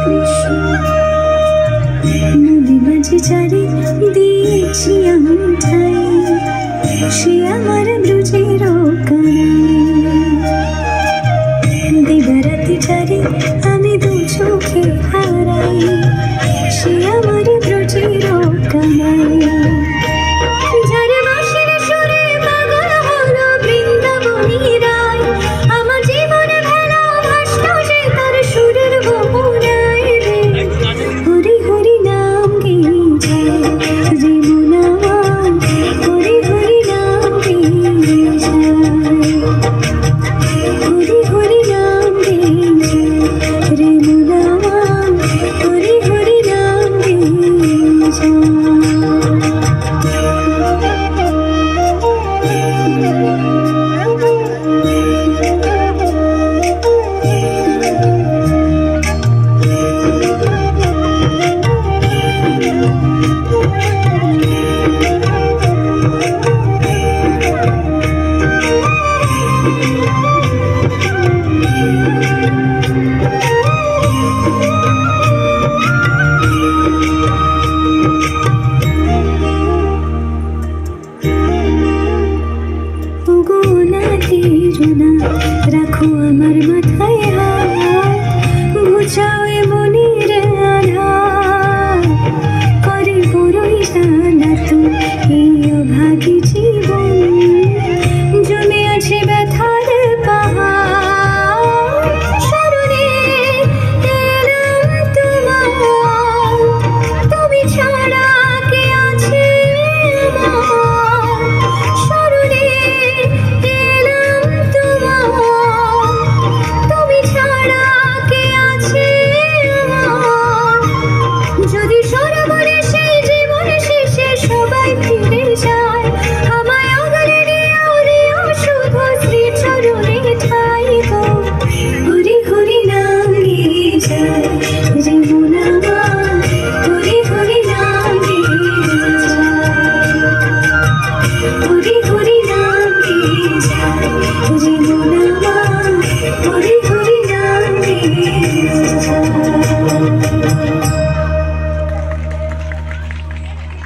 কৃষ্ণ নদী মাঝে চারি দিয়েছি আমি ঠাই, সে আমার ব্রজের দিবারাতি চারি আমি দু চোখে হারাই, সে আমার ব্রজের কানাই। যারে বাঁশির সুরে পাগল হলো বৃন্দাবনী রায়, আমার জীবনে ভেলা ভাসল যে তার সুরের বপুরায় রে। হরি হরি নাম গেয়ে যায় রে মন আমার, হরি হরি নাম গেয়ে যায়, হরি হরি নাম গেয়ে যায় রে মন আমার, হরি হরি নাম গেয়ে যায়। রাখো আমার মাথায় হাত, বুঝাও এ মনের আধার, করে বড়ই জ্বালাতন এই অভাগী জীবন, জমে আছে ব্যথার পাহাড়। স্মরণে এলাম তোমার, তুমি ছাড়া কে আছে আমার। স্মরণে এলাম তোমার, তুমি ছাড়া কে আছে আমার। যদি সরোবরে সেই জীবন শেষে সবাই ফিরে যায়, আমায় অগলে দিও দিও শুধু শ্রী চরণে ঠাই গো। হরি হরি নাম গেয়ে যায় রে মন আমার, হরি হরি নাম গেয়ে যায়, হরি